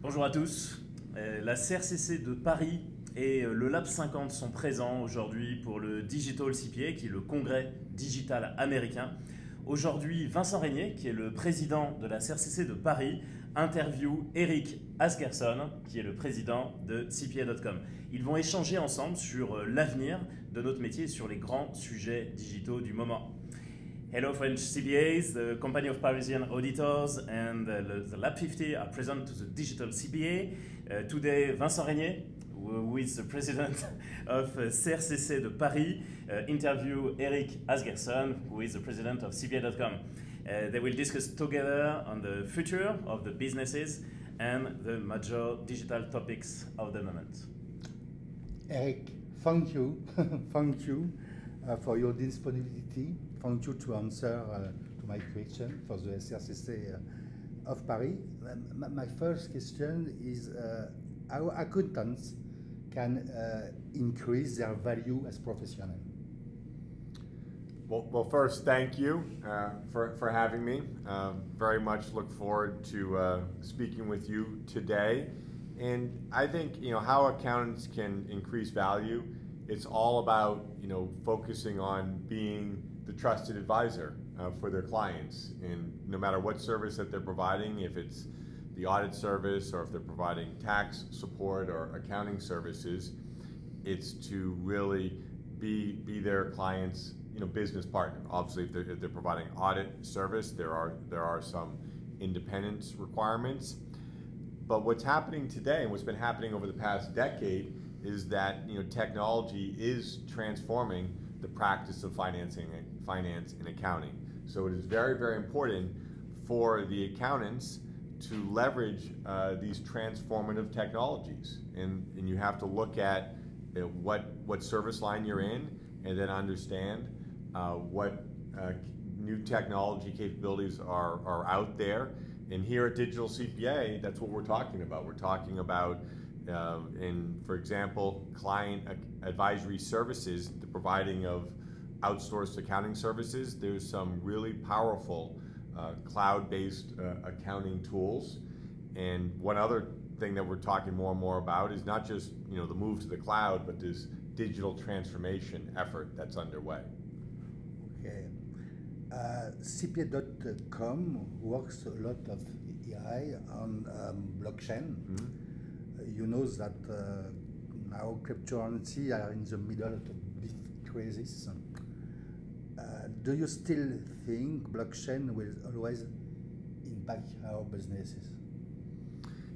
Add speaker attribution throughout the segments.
Speaker 1: Bonjour à tous. La CRCC de Paris et le Lab 50 sont présents aujourd'hui pour le Digital CPA, qui est le congrès digital américain. Aujourd'hui, Vincent Reynier, qui est le président de la CRCC de Paris, interview Erik Asgeirsson, qui est le président de CPA.com. Ils vont échanger ensemble sur l'avenir de notre métier et sur les grands sujets digitaux du moment. Hello French CPAs, the company of Parisian auditors and the Lab 50 are present to the digital CPA. Today Vincent Reynier, who is the president of CRCC de Paris, interview Erik Asgeirsson, who is the president of CPA.com. They will discuss together on the future of the businesses and the major digital topics of the moment.
Speaker 2: Erik, thank you. Thank you for your disponibility. Thank you to answer to my question for the CRCC of Paris. My first question is how accountants can increase their value as professionals?
Speaker 3: Well, first, thank you for having me. Very much look forward to speaking with you today. And I think how accountants can increase value. It's all about focusing on being the trusted advisor for their clients, and no matter what service that they're providing, if it's the audit service or if they're providing tax support or accounting services, it's to really be their clients' business partner. Obviously, if they're providing audit service, there are some independence requirements. But what's happening today and what's been happening over the past decade is that technology is transforming the practice of finance and accounting. So it is very, very important for the accountants to leverage these transformative technologies. And you have to look at what service line you're in, and then understand what new technology capabilities are out there. And here at Digital CPA, that's what we're talking about. We're talking about, for example, client advisory services, the providing of outsourced accounting services. There's some really powerful cloud-based accounting tools. And one other thing that we're talking more and more about is not just the move to the cloud, but this digital transformation effort that's underway.
Speaker 2: Okay. CPA.com works a lot of AI on blockchain. Mm-hmm. You know that now cryptocurrency are in the middle of a big crisis. Do you still think blockchain will always impact our businesses?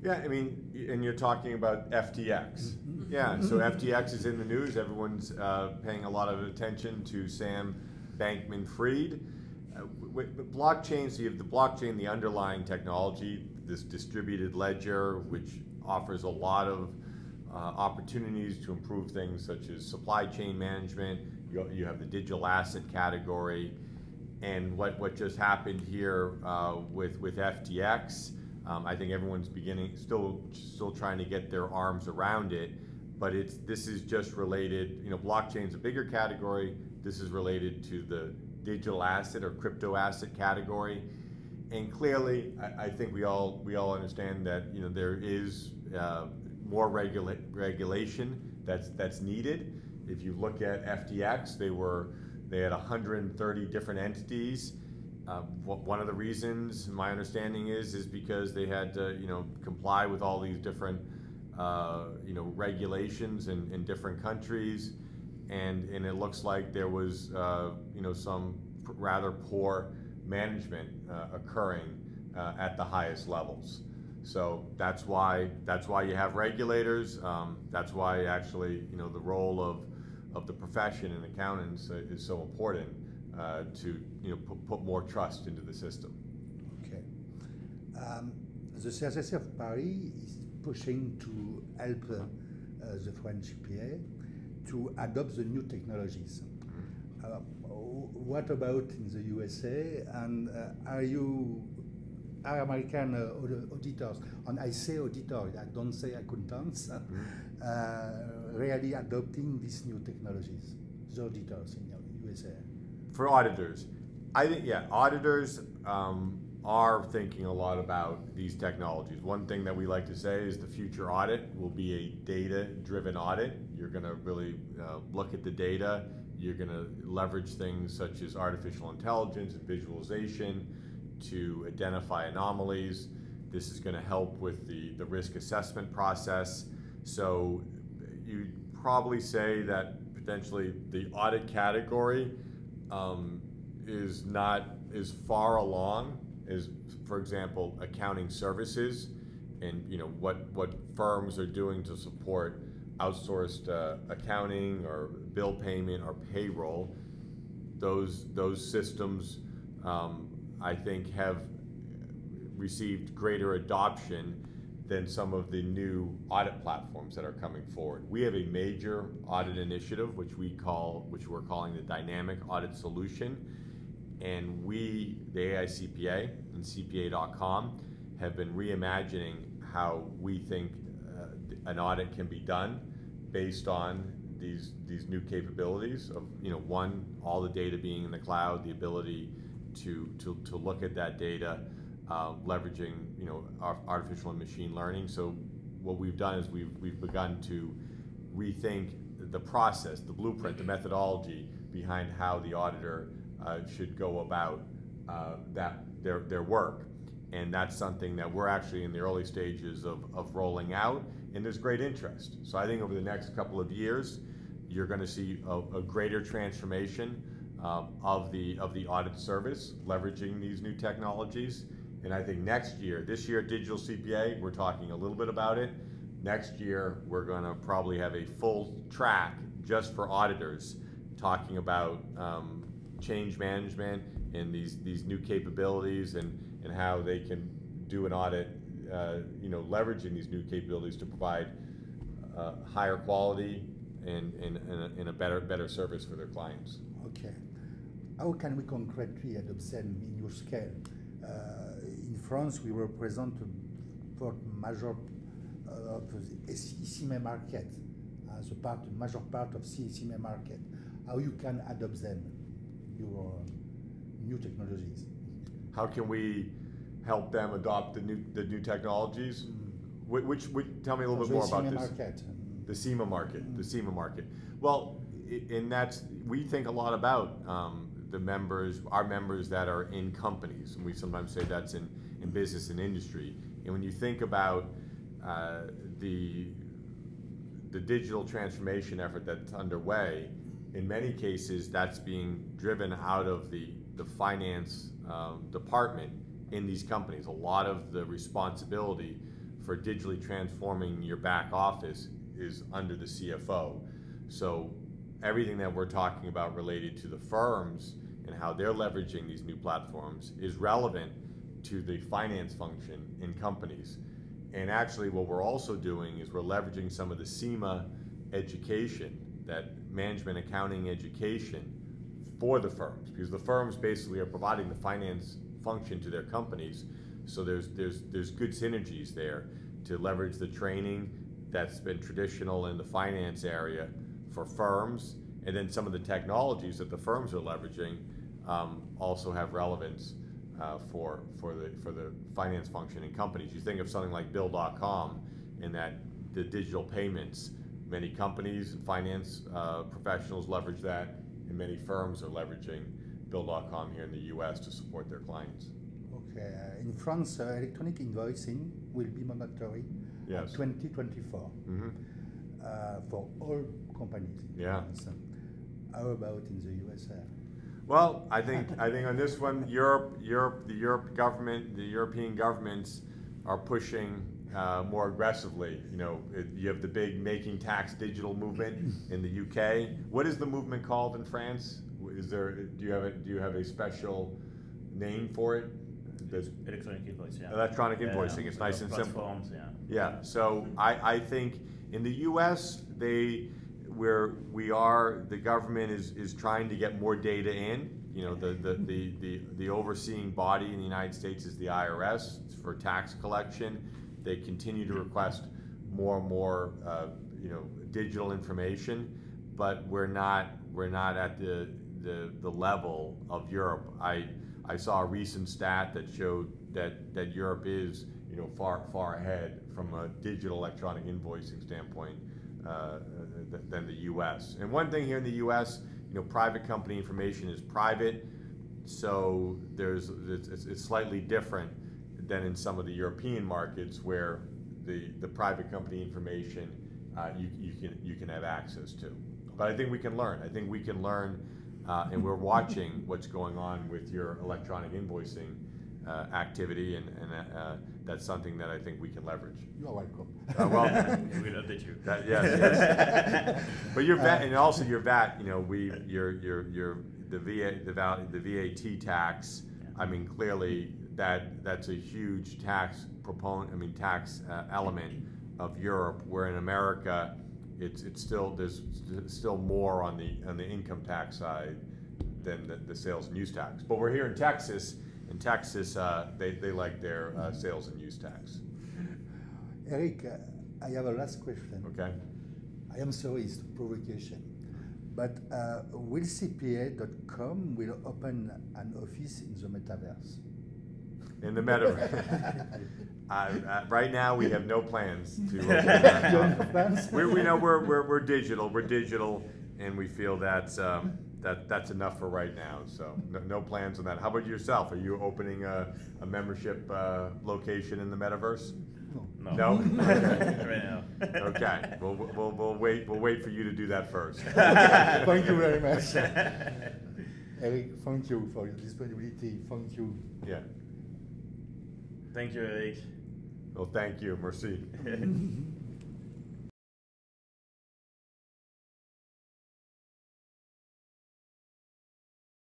Speaker 3: Yeah, I mean, and you're talking about FTX. Yeah, so FTX is in the news. Everyone's paying a lot of attention to Sam Bankman-Fried. With blockchains, you have the blockchain, the underlying technology, this distributed ledger, which offers a lot of opportunities to improve things such as supply chain management. You have the digital asset category, and what just happened here with FTX. I think everyone's still trying to get their arms around it, but this is just related. Blockchain's a bigger category. This is related to the digital asset or crypto asset category, and clearly, I think we all understand that there is more regulation that's needed. If you look at FTX, they had 130 different entities. One of the reasons, my understanding is because they had to comply with all these different regulations in different countries, and it looks like there was some rather poor management occurring at the highest levels. So that's why you have regulators. That's why actually the role of the profession and accountants is so important to put more trust into the system.
Speaker 2: Okay. The CRCC of Paris is pushing to help the French CPA to adopt the new technologies. What about in the USA? And are American auditors, and I say auditors, I don't say accountants, really adopting these new technologies, the auditors in the USA?
Speaker 3: For auditors, I think, yeah, auditors are thinking a lot about these technologies. One thing that we like to say is the future audit will be a data-driven audit. You're going to really look at the data. You're going to leverage things such as artificial intelligence and visualization to identify anomalies. This is going to help with the risk assessment process. So you'd probably say that potentially the audit category is not as far along as, for example, accounting services, and what firms are doing to support outsourced accounting or bill payment or payroll. Those systems, I think, have received greater adoption than some of the new audit platforms that are coming forward. We have a major audit initiative, which we're calling the Dynamic Audit Solution, and we, the AICPA and CPA.com, have been reimagining how we think an audit can be done based on these new capabilities of, one, all the data being in the cloud, the ability to look at that data, leveraging artificial and machine learning. So what we've done is we've begun to rethink the process, the blueprint, the methodology behind how the auditor should go about their work. And that's something that we're actually in the early stages of rolling out, and there's great interest. So I think over the next couple of years, you're going to see a greater transformation of the audit service, leveraging these new technologies. And I think this year, Digital CPA, we're talking a little bit about it. Next year, we're going to probably have a full track just for auditors, talking about change management and these new capabilities and how they can do an audit, leveraging these new capabilities to provide higher quality and a better service for their clients.
Speaker 2: Okay. How can we concretely adopt them in your scale? In France, we represent for major of the CMA market, as a major part of CMA market. How you can adopt them, your new technologies?
Speaker 3: How can we help them adopt the new technologies? Which tell me a little bit more about this.
Speaker 2: Market.
Speaker 3: The CMA market. The CMA market. Well, we think a lot about our members that are in companies, and we sometimes say that's in business and industry. And when you think about the digital transformation effort that's underway, in many cases that's being driven out of the finance department in these companies. A lot of the responsibility for digitally transforming your back office is under the CFO. So everything that we're talking about related to the firms and how they're leveraging these new platforms is relevant to the finance function in companies. And actually what we're also doing is we're leveraging some of the CMA education, that management accounting education, for the firms, because the firms basically are providing the finance function to their companies. So there's good synergies there to leverage the training that's been traditional in the finance area for firms, and then some of the technologies that the firms are leveraging also have relevance for the finance function in companies. You think of something like Bill.com, and that the digital payments, many companies and finance professionals leverage that, and many firms are leveraging Bill.com here in the US to support their clients.
Speaker 2: Okay. In France, electronic invoicing will be mandatory in 2024 for all companies in France. How about in the USA?
Speaker 3: Well, I think on this one, the European governments are pushing more aggressively. You have the big Making Tax Digital movement in the UK. What is the movement called in France? Do you have a special name for it?
Speaker 1: Electronic invoicing. Yeah.
Speaker 3: Electronic invoicing. It's nice and simple. Yeah. So I think in the US, the government is trying to get more data in. The overseeing body in the United States is the IRS for tax collection. They continue to request more and more digital information, but we're not at the level of Europe. I I saw a recent stat that showed that Europe is, far ahead from a digital electronic invoicing standpoint than the U.S. And one thing here in the U.S., private company information is private, so it's slightly different than in some of the European markets where the private company information you can have access to. But I think we can learn. And we're watching what's going on with your electronic invoicing activity, and that's something that I think we can leverage.
Speaker 2: You're welcome.
Speaker 1: Well, we'll update you.
Speaker 3: Yes. But your VAT, and also your VAT, the VAT tax. I mean, clearly that's a huge tax element of Europe, where in America, there's still more on the income tax side than the sales and use tax. But we're here in Texas. In Texas, they like their sales and use tax.
Speaker 2: Erik, I have a last question.
Speaker 3: Okay.
Speaker 2: I am sorry, it's a provocation. But will CPA.com will open an office in the metaverse?
Speaker 3: In the metaverse. Right now, we have no plans to open that office. We know we're digital. We're digital, and we feel that's enough for right now. So no plans on that. How about yourself? Are you opening a membership location in the metaverse?
Speaker 1: No.
Speaker 3: Okay.
Speaker 1: Right now.
Speaker 3: Okay. We'll wait. We'll wait for you to do that first.
Speaker 2: Thank you very much, Erik. Thank you for your disponibility. Thank you.
Speaker 3: Yeah.
Speaker 1: Thank you, Erik.
Speaker 3: Well, thank you. Merci.